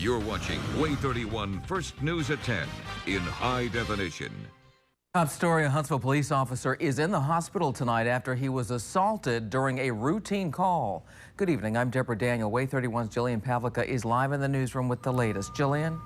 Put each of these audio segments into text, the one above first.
You're watching Way 31 First News at 10 in high definition. Top story, a Huntsville police officer is in the hospital tonight after he was assaulted during a routine call. Good evening, I'm Deborah Daniel. Way 31's Jillian Pavlica is live in the newsroom with the latest. Jillian?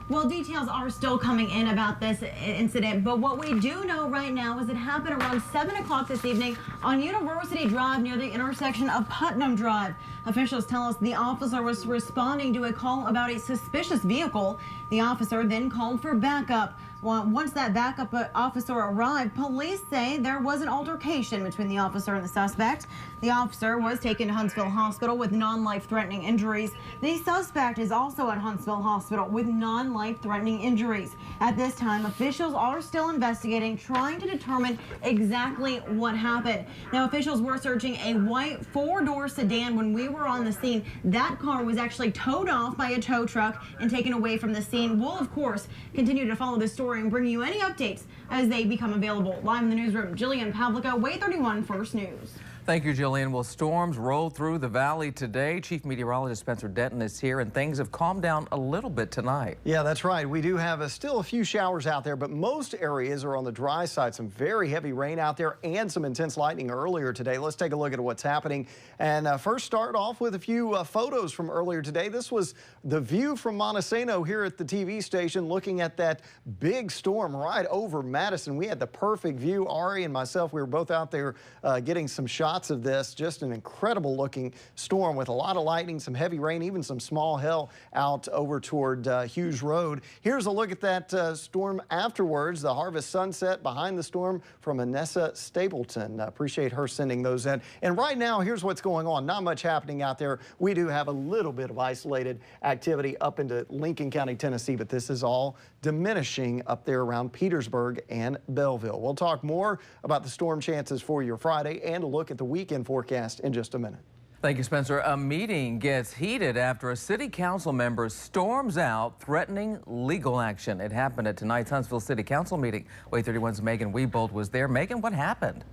Well, details are still coming in about this incident, but what we do know right now is it happened around 7 o'clock this evening on University Drive near the intersection of Putnam Drive. Officials tell us the officer was responding to a call about a suspicious vehicle. The officer then called for backup. Once that backup officer arrived, police say there was an altercation between the officer and the suspect. The officer was taken to Huntsville Hospital with non-life-threatening injuries. The suspect is also at Huntsville Hospital with non-life-threatening injuries. At this time, officials are still investigating, trying to determine exactly what happened. Now, officials were searching a white four-door sedan when we were on the scene. That car was actually towed off by a tow truck and taken away from the scene. We'll, of course, continue to follow this story and bring you any updates as they become available. Live in the newsroom, Jillian Pavlica, Way 31 First News. Thank you, Jillian. Well, storms rolled through the valley today. Chief Meteorologist Spencer Denton is here, and things have calmed down a little bit tonight. Yeah, that's right. We do have still a few showers out there, but most areas are on the dry side. Some very heavy rain out there and some intense lightning earlier today. Let's take a look at what's happening. And first start off with a few photos from earlier today. This was the view from Montesano here at the TV station, looking at that big storm right over Madison. We had the perfect view. Ari and myself, we were both out there getting some shots of this. Just an incredible looking storm with a lot of lightning, some heavy rain, even some small hail out over toward Hughes Road. Here's a look at that storm afterwards. The harvest sunset behind the storm from Anessa Stapleton. Appreciate her sending those in. And right now, here's what's going on. Not much happening out there. We do have a little bit of isolated activity up into Lincoln County, Tennessee, but this is all diminishing up there around Petersburg and Belleville. We'll talk more about the storm chances for your Friday and a look at the weekend forecast in just a minute. Thank you, Spencer. A meeting gets heated after a city council member storms out threatening legal action. It happened at tonight's Huntsville City Council meeting. Way 31's Megan Wiebold was there. Megan, what happened?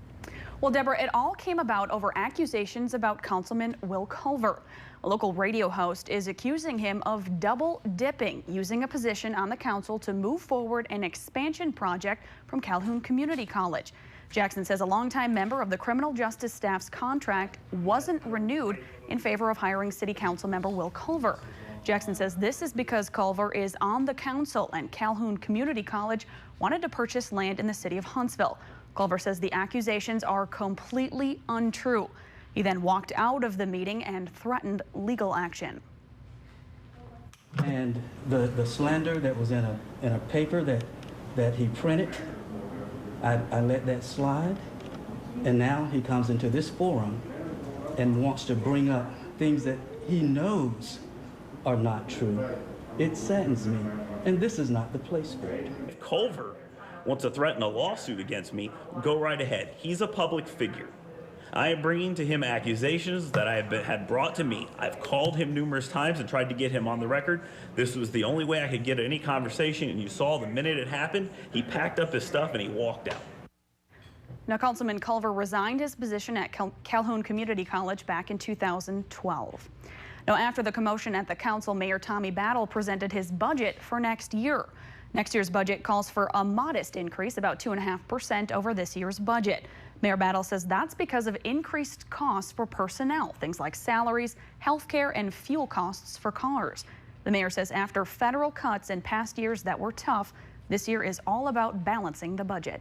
Well, Deborah, it all came about over accusations about Councilman Will Culver. A local radio host is accusing him of double dipping, using a position on the council to move forward an expansion project from Calhoun Community College. Jackson says a longtime member of the criminal justice staff's contract wasn't renewed in favor of hiring city council member Will Culver. Jackson says this is because Culver is on the council and Calhoun Community College wanted to purchase land in the city of Huntsville. Culver says the accusations are completely untrue. He then walked out of the meeting and threatened legal action. And the slander that was in a paper that he printed, I let that slide, and now he comes into this forum and wants to bring up things that he knows are not true. It saddens me, and this is not the place for it. If Culver wants to threaten a lawsuit against me, go right ahead. He's a public figure. I am bringing to him accusations that I have had brought to me. I've called him numerous times and tried to get him on the record. This was the only way I could get any conversation, and you saw the minute it happened, he packed up his stuff and he walked out. Now, Councilman Culver resigned his position at Calhoun Community College back in 2012. Now, after the commotion at the council, Mayor Tommy Battle presented his budget for next year. Next year's budget calls for a modest increase, about 2.5% over this year's budget. Mayor Battle says that's because of increased costs for personnel, things like salaries, health care, and fuel costs for cars. The mayor says after federal cuts in past years that were tough, this year is all about balancing the budget.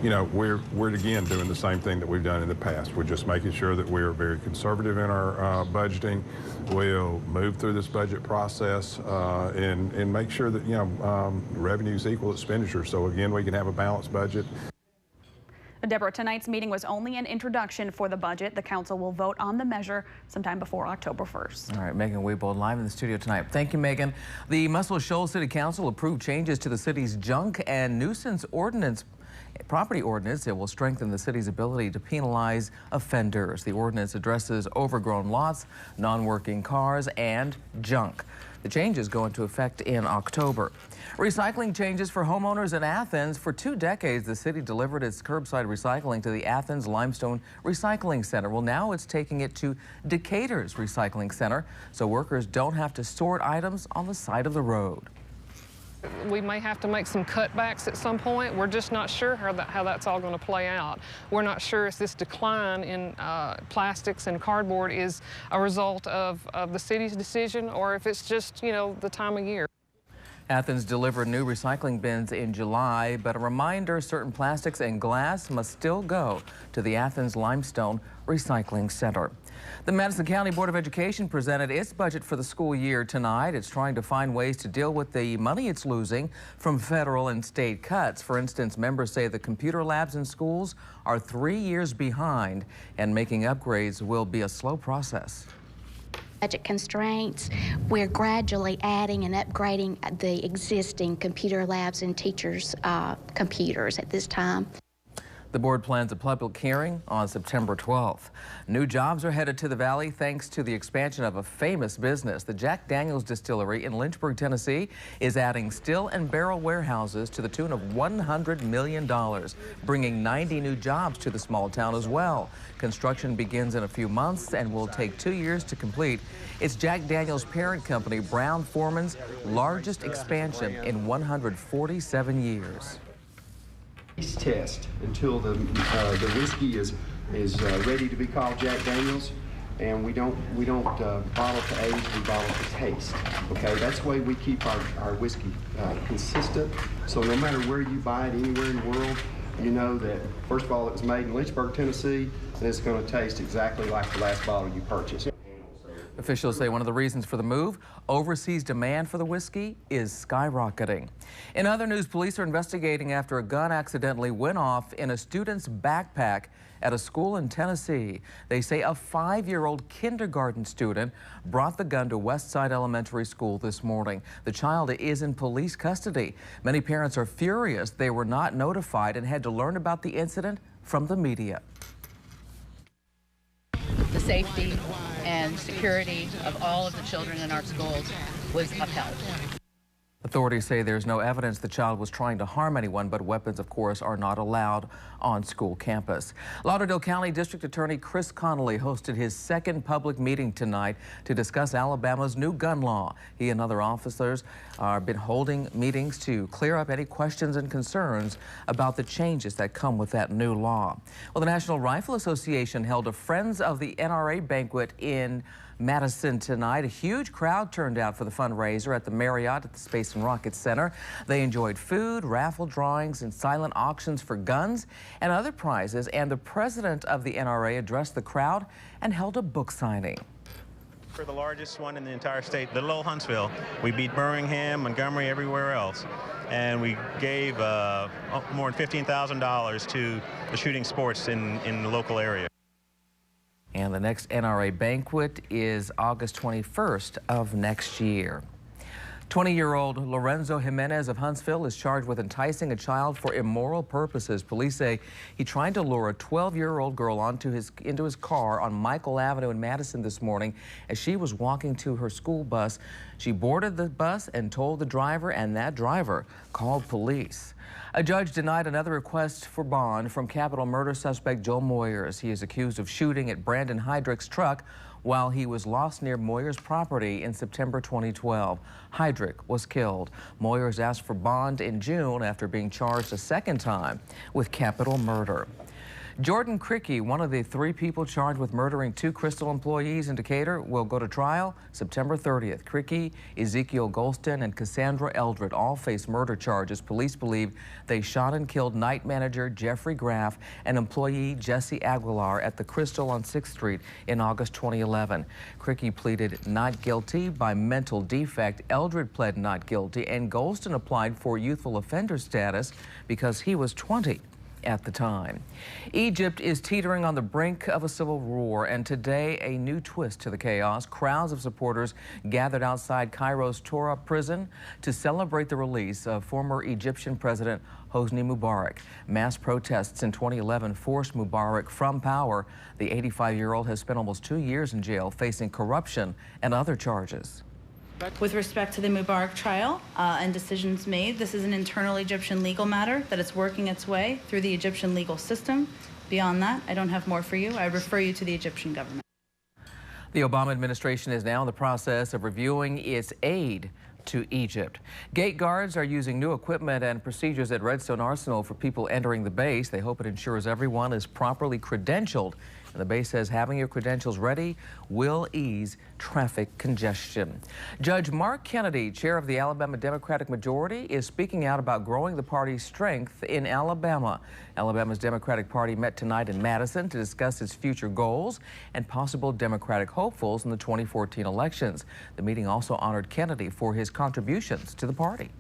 You know, we're again doing the same thing that we've done in the past. We're just making sure that we're very conservative in our budgeting. We'll move through this budget process and make sure that, you know, revenues equal expenditures. So again, we can have a balanced budget. Deborah, tonight's meeting was only an introduction for the budget. The council will vote on the measure sometime before October 1st. All right, Megan Wiebold live in the studio tonight. Thank you, Megan. The Muscle Shoals City Council approved changes to the city's junk and nuisance property ordinance. It will strengthen the city's ability to penalize offenders. The ordinance addresses overgrown lots, non-working cars, and junk. The changes go into effect in October. Recycling changes for homeowners in Athens. For 2 decades, the city delivered its curbside recycling to the Athens Limestone Recycling Center. Well, now it's taking it to Decatur's Recycling Center, so workers don't have to sort items on the side of the road. We may have to make some cutbacks at some point. We're just not sure how that's all going to play out. We're not sure if this decline in plastics and cardboard is a result of the city's decision or if it's just, you know, the time of year. Athens delivered new recycling bins in July, but a reminder, certain plastics and glass must still go to the Athens Limestone Recycling Center. The Madison County Board of Education presented its budget for the school year tonight. It's trying to find ways to deal with the money it's losing from federal and state cuts. For instance, members say the computer labs in schools are 3 years behind, and making upgrades will be a slow process. Budget constraints, we're gradually adding and upgrading the existing computer labs and teachers' computers at this time. The board plans a public hearing on September 12th. New jobs are headed to the Valley thanks to the expansion of a famous business. The Jack Daniel's Distillery in Lynchburg, Tennessee is adding still and barrel warehouses to the tune of $100 million, bringing 90 new jobs to the small town as well. Construction begins in a few months and will take 2 years to complete. It's Jack Daniel's parent company, Brown-Forman's largest expansion in 147 years. Test until the whiskey is ready to be called Jack Daniel's, and we don't bottle to age, we bottle to taste. Okay, that's the way we keep our whiskey consistent. So no matter where you buy it anywhere in the world, you know that first of all it was made in Lynchburg, Tennessee, and it's going to taste exactly like the last bottle you purchased. Officials say one of the reasons for the move, overseas demand for the whiskey, is skyrocketing. In other news, police are investigating after a gun accidentally went off in a student's backpack at a school in Tennessee. They say a 5-year-old kindergarten student brought the gun to Westside Elementary School this morning. The child is in police custody. Many parents are furious they were not notified and had to learn about the incident from the media. The safety and security of all of the children in our schools was upheld. Authorities say there's no evidence the child was trying to harm anyone, but weapons, of course, are not allowed on school campus. Lauderdale County District Attorney Chris Connolly hosted his second public meeting tonight to discuss Alabama's new gun law. He and other officers have been holding meetings to clear up any questions and concerns about the changes that come with that new law. Well, the National Rifle Association held a Friends of the NRA banquet in Madison tonight. A huge crowd turned out for the fundraiser at the Marriott at the Space and Rocket Center. They enjoyed food, raffle drawings, and silent auctions for guns and other prizes. And the president of the NRA addressed the crowd and held a book signing. For the largest one in the entire state, little old Huntsville. We beat Birmingham, Montgomery, everywhere else. And we gave more than $15,000 to the shooting sports in the local area. And the next NRA banquet is August 21st of next year. 20-year-old Lorenzo Jimenez of Huntsville is charged with enticing a child for immoral purposes. Police say he tried to lure a 12-year-old girl into his car on Michael Avenue in Madison this morning as she was walking to her school bus. She boarded the bus and told the driver, and that driver called police. A judge denied another request for bond from capital murder suspect Joe Moyers. He is accused of shooting at Brandon Heydrich's truck while he was lost near Moyers' property in September 2012. Heydrich was killed. Moyers asked for bond in June after being charged a second time with capital murder. Jordan Cricky, one of the 3 people charged with murdering 2 Crystal employees in Decatur, will go to trial September 30th. Cricky, Ezekiel Golston, and Cassandra Eldred all face murder charges. Police believe they shot and killed night manager Jeffrey Graff and employee Jesse Aguilar at the Crystal on 6th Street in August 2011. Cricky pleaded not guilty by mental defect. Eldred pled not guilty, and Golston applied for youthful offender status because he was 20. At the time. Egypt is teetering on the brink of a civil war, and today a new twist to the chaos. Crowds of supporters gathered outside Cairo's Tora prison to celebrate the release of former Egyptian President Hosni Mubarak. Mass protests in 2011 forced Mubarak from power. The 85-year-old has spent almost 2 years in jail facing corruption and other charges. With respect to the Mubarak trial and decisions made, this is an internal Egyptian legal matter that is working its way through the Egyptian legal system. Beyond that, I don't have more for you. I refer you to the Egyptian government. The Obama administration is now in the process of reviewing its aid to Egypt. Gate guards are using new equipment and procedures at Redstone Arsenal for people entering the base. They hope it ensures everyone is properly credentialed. And the base says having your credentials ready will ease traffic congestion. Judge Mark Kennedy, chair of the Alabama Democratic Majority, is speaking out about growing the party's strength in Alabama. Alabama's Democratic Party met tonight in Madison to discuss its future goals and possible Democratic hopefuls in the 2014 elections. The meeting also honored Kennedy for his contributions to the party.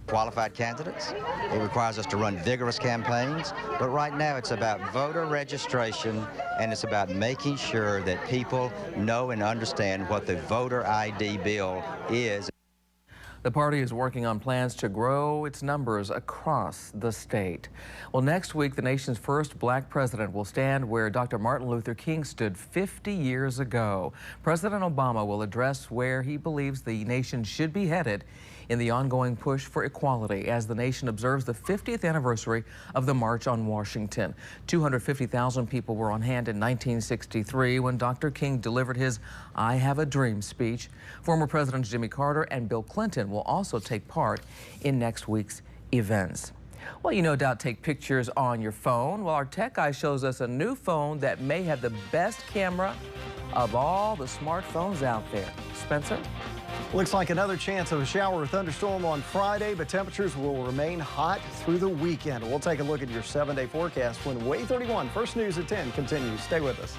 Qualified candidates. It requires us to run vigorous campaigns, but right now it's about voter registration and it's about making sure that people know and understand what the voter ID bill is. The party is working on plans to grow its numbers across the state. Well, next week, the nation's first black president will stand where Dr. Martin Luther King stood 50 years ago. President Obama will address where he believes the nation should be headed in the ongoing push for equality as the nation observes the 50th anniversary of the March on Washington. 250,000 people were on hand in 1963 when Dr. King delivered his I Have a Dream speech. Former Presidents Jimmy Carter and Bill Clinton will also take part in next week's events. Well, you no doubt take pictures on your phone. Well, our tech guy shows us a new phone that may have the best camera of all the smartphones out there. Spencer? Looks like another chance of a shower or thunderstorm on Friday, but temperatures will remain hot through the weekend. We'll take a look at your 7-day forecast when Way 31 First News at 10 continues. Stay with us.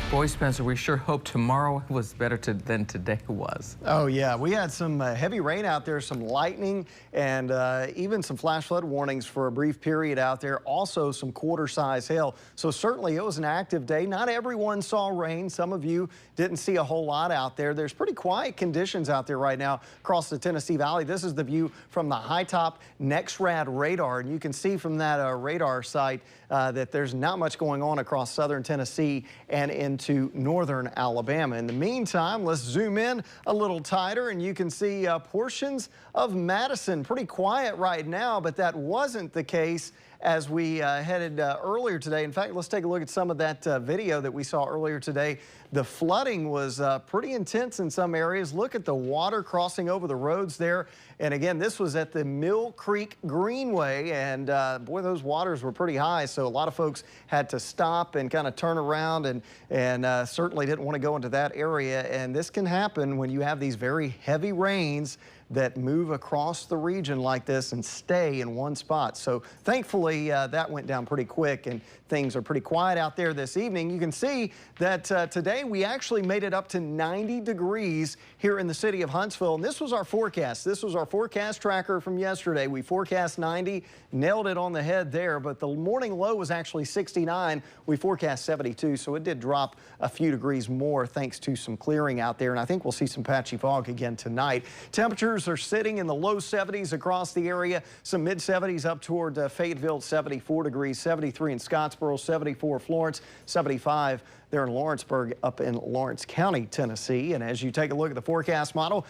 Boy, Spencer, we sure hope tomorrow was better than today was. Oh, yeah. We had some heavy rain out there, some lightning, and even some flash flood warnings for a brief period out there. Also, some quarter-size hail. So certainly it was an active day. Not everyone saw rain. Some of you didn't see a whole lot out there. There's pretty quiet conditions out there right now across the Tennessee Valley. This is the view from the high-top NexRad radar, and you can see from that radar site that there's not much going on across southern Tennessee and into northern Alabama. In the meantime, let's zoom in a little tighter and you can see portions of Madison. Pretty quiet right now, but that wasn't the case as we headed earlier today. In fact, let's take a look at some of that video that we saw earlier today. The flooding was pretty intense in some areas. Look at the water crossing over the roads there. And again, this was at the Mill Creek Greenway, and boy, those waters were pretty high, so a lot of folks had to stop and kind of turn around and certainly didn't want to go into that area. And this can happen when you have these very heavy rains that move across the region like this and stay in one spot. So thankfully that went down pretty quick and things are pretty quiet out there this evening. You can see that today we actually made it up to 90 degrees here in the city of Huntsville, and this was our forecast. This was our forecast tracker from yesterday. We forecast 90, nailed it on the head there, but the morning low was actually 69. We forecast 72, so it did drop a few degrees more thanks to some clearing out there, and I think we'll see some patchy fog again tonight. Temperatures are sitting in the low 70s across the area, some mid 70s up toward Fayetteville, 74 degrees, 73 in Scottsboro, 74 Florence, 75 there in Lawrenceburg up in Lawrence County, Tennessee. And as you take a look at the forecast model,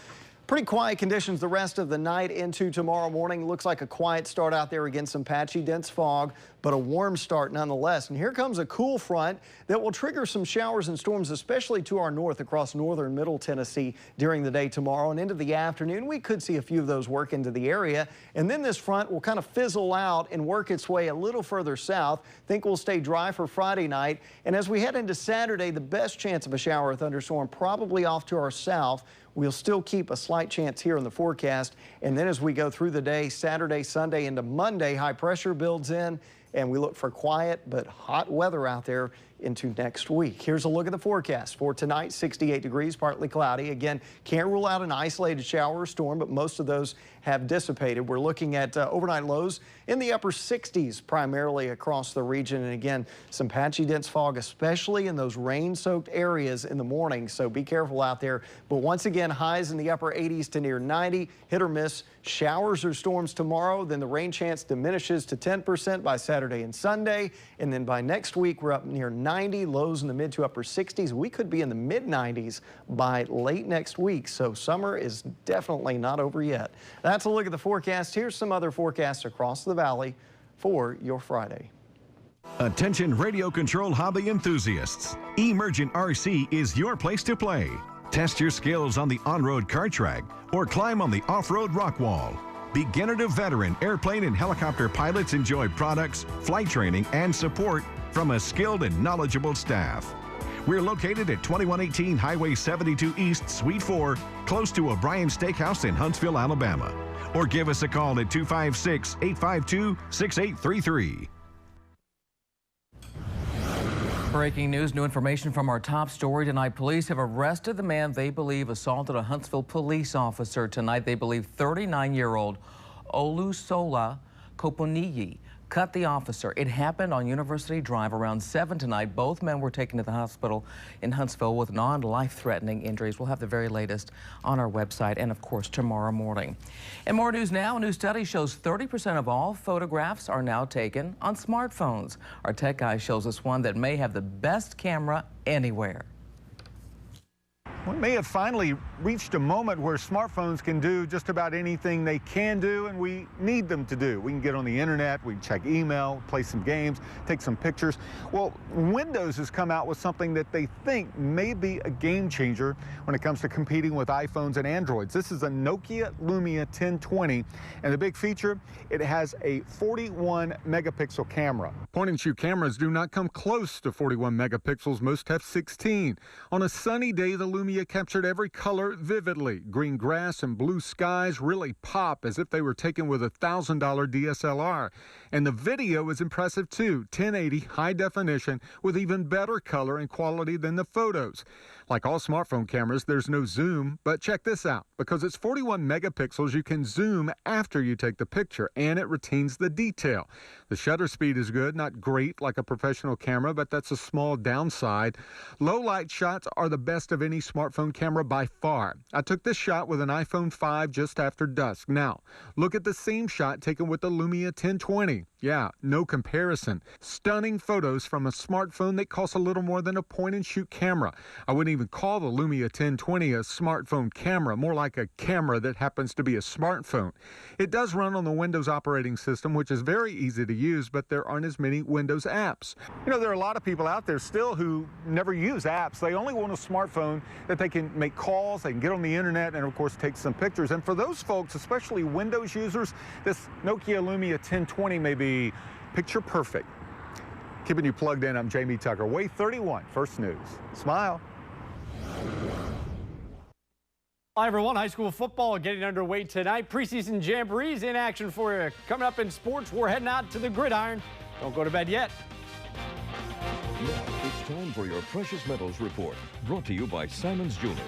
pretty quiet conditions the rest of the night into tomorrow morning. Looks like a quiet start out there. Again, some patchy, dense fog, but a warm start nonetheless. And here comes a cool front that will trigger some showers and storms, especially to our north across northern middle Tennessee during the day tomorrow and into the afternoon. We could see a few of those work into the area. And then this front will kind of fizzle out and work its way a little further south. Think we'll stay dry for Friday night. And as we head into Saturday, the best chance of a shower or thunderstorm probably off to our south. We'll still keep a slight chance here in the forecast. And then as we go through the day, Saturday, Sunday into Monday, high pressure builds in and we look for quiet but hot weather out there into next week. Here's a look at the forecast for tonight. 68 degrees, partly cloudy. Again, can't rule out an isolated shower or storm, but most of those have dissipated. We're looking at overnight lows in the upper 60s primarily across the region. And again, some patchy dense fog, especially in those rain-soaked areas in the morning. So be careful out there. But once again, highs in the upper 80s to near 90, hit or miss. Showers or storms tomorrow. Then the rain chance diminishes to 10% by Saturday and Sunday. And then by next week, we're up near 90. 90, lows in the mid to upper 60s. We could be in the mid 90s by late next week, so summer is definitely not over yet. That's a look at the forecast. Here's some other forecasts across the valley for your Friday. Attention radio control hobby enthusiasts. Emergent RC is your place to play. Test your skills on the on-road kart track or climb on the off-road rock wall. Beginner to veteran airplane and helicopter pilots enjoy products, flight training, and support from a skilled and knowledgeable staff. We're located at 2118 Highway 72 East, Suite 4, close to O'Brien Steakhouse in Huntsville, Alabama. Or give us a call at 256-852-6833. Breaking news, new information from our top story tonight. Police have arrested the man they believe assaulted a Huntsville police officer tonight. They believe 39-year-old Olusola Koponiyi cut the officer. It happened on University Drive around 7 tonight. Both men were taken to the hospital in Huntsville with non-life-threatening injuries. We'll have the very latest on our website and, of course, tomorrow morning. And more news now. A new study shows 30% of all photographs are now taken on smartphones. Our tech guy shows us one that may have the best camera anywhere. We may have finally reached a moment where smartphones can do just about anything they can do and we need them to do. We can get on the internet, we can check email, play some games, take some pictures. Well, Windows has come out with something that they think may be a game changer when it comes to competing with iPhones and Androids. This is a Nokia Lumia 1020, and the big feature, it has a 41 megapixel camera. Point-and-shoot cameras do not come close to 41 megapixels. Most have 16. On a sunny day, the Lumia captured every color vividly. Green grass and blue skies really pop as if they were taken with a $1,000 DSLR. And the video is impressive too. 1080 high definition with even better color and quality than the photos. Like all smartphone cameras, there's no zoom, but check this out. Because it's 41 megapixels, you can zoom after you take the picture, and it retains the detail. The shutter speed is good, not great like a professional camera, but that's a small downside. Low light shots are the best of any smartphone camera by far. I took this shot with an iPhone 5 just after dusk. Now, look at the same shot taken with the Lumia 1020. Yeah, no comparison. Stunning photos from a smartphone that costs a little more than a point-and-shoot camera. I wouldn't even call the Lumia 1020 a smartphone camera, more like a camera that happens to be a smartphone. It does run on the Windows operating system, which is very easy to use, but there aren't as many Windows apps. You know, there are a lot of people out there still who never use apps. They only want a smartphone that they can make calls, they can get on the internet, and of course take some pictures. And for those folks, especially Windows users, this Nokia Lumia 1020 may be picture perfect. Keeping you plugged in, I'm Jamie Tucker. Way 31, First News. Smile. Hi everyone, high school football getting underway tonight. Preseason jamborees in action for you. Coming up in sports, we're heading out to the gridiron. Don't go to bed yet. Now it's time for your Precious Metals Report, brought to you by Simon's Jewelers.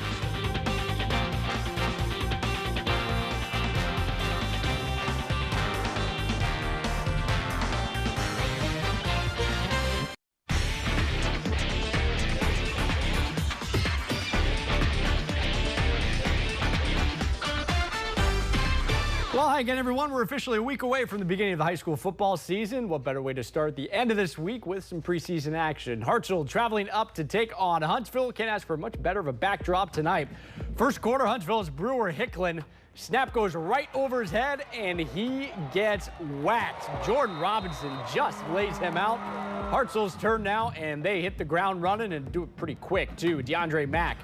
Well, hi again, everyone. We're officially a week away from the beginning of the high school football season. What better way to start the end of this week with some preseason action? Hartsville traveling up to take on Huntsville. Can't ask for much better of a backdrop tonight. First quarter, Huntsville's Brewer Hicklin. Snap goes right over his head, and he gets whacked. Jordan Robinson just lays him out. Hartsville's turn now, and they hit the ground running and do it pretty quick, too. DeAndre Mack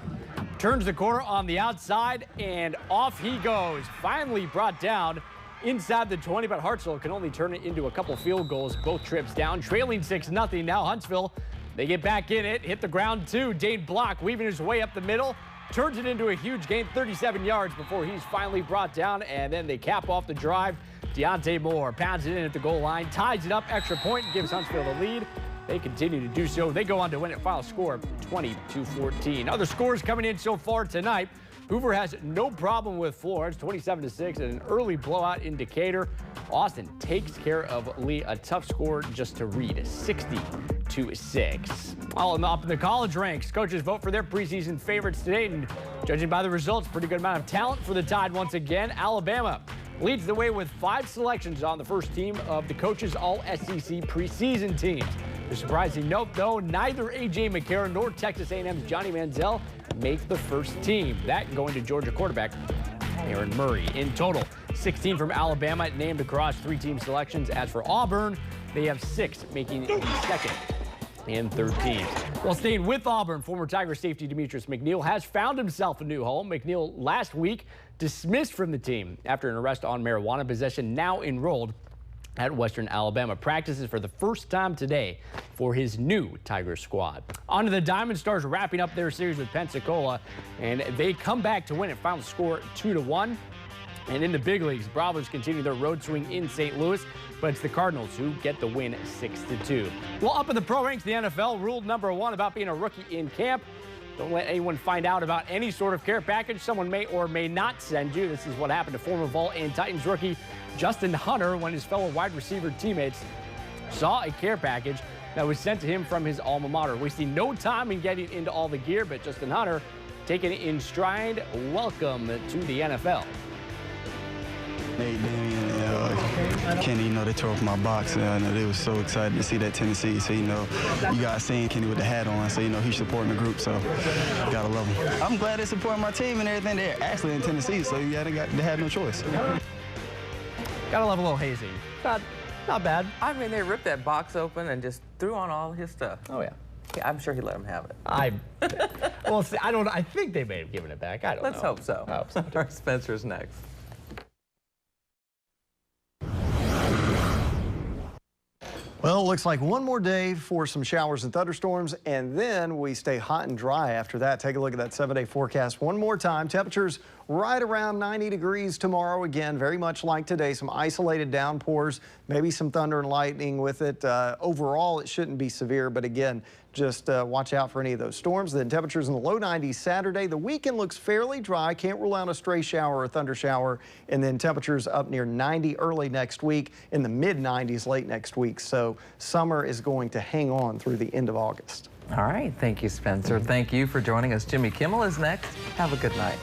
turns the corner on the outside, and off he goes. Finally brought down inside the 20, but Hartsville can only turn it into a couple field goals. Both trips down, trailing 6-0. Now Huntsville, they get back in it, hit the ground too. Dane Block weaving his way up the middle, turns it into a huge gain, 37 yards before he's finally brought down, and then they cap off the drive. Deontay Moore pounds it in at the goal line, ties it up, extra point, gives Huntsville the lead. They continue to do so. They go on to win it. Final score 20-14. Other scores coming in so far tonight. Hoover has no problem with Florence, 27-6, and an early blowout in Decatur. Austin takes care of Lee, a tough score just to read, 60-6. All up in the college ranks, coaches vote for their preseason favorites today, and judging by the results, pretty good amount of talent for the Tide once again. Alabama leads the way with 5 selections on the first team of the coaches' all-SEC preseason teams. The surprising note, though, neither A.J. McCarron nor Texas A&M's Johnny Manziel make the first team. That going to Georgia quarterback Aaron Murray. In total, 16 from Alabama named across 3-team selections. As for Auburn, they have 6, making the second and third teams. Well, staying with Auburn, former Tiger safety Demetrius McNeil has found himself a new home. McNeil last week dismissed from the team after an arrest on marijuana possession, now enrolled at Western Alabama. Practices for the first time today for his new Tiger squad. On to the Diamond Stars, wrapping up their series with Pensacola, and they come back to win it. Final score 2-1. And in the big leagues, Bravos continue their road swing in St. Louis, but it's the Cardinals who get the win 6-2. Well, up in the pro ranks, the NFL ruled #1 about being a rookie in camp. Don't let anyone find out about any sort of care package someone may or may not send you. This is what happened to former Vol and Titans rookie Justin Hunter when his fellow wide receiver teammates saw a care package that was sent to him from his alma mater. Wasting no time in getting into all the gear, but Justin Hunter taking it in stride. Welcome to the NFL. Nate, Damian, and Kenny, they tore up my box. They were so excited to see that Tennessee. So, you guys seen Kenny with the hat on. So, he's supporting the group. So, gotta love him. I'm glad they're supporting my team and everything. They're actually in Tennessee. So, yeah, they had no choice. Gotta love a little hazing. Not bad. I mean, they ripped that box open and just threw on all his stuff. Oh, yeah. Yeah, I'm sure he let him have it. Well, see, I think they may have given it back. I don't know. Let's hope so. I hope so. Our Spencer's next. Well, it looks like one more day for some showers and thunderstorms, and then we stay hot and dry after that. Take a look at that 7-day forecast one more time. Temperatures right around 90 degrees tomorrow. Again, very much like today, some isolated downpours, maybe some thunder and lightning with it. Overall, it shouldn't be severe, but again, just watch out for any of those storms. Then temperatures in the low 90s Saturday. The weekend looks fairly dry. Can't rule out a stray shower or thunder shower. And then temperatures up near 90 early next week, in the mid-90s late next week. So summer is going to hang on through the end of August. All right. Thank you, Spencer. Thank you for joining us. Jimmy Kimmel is next. Have a good night.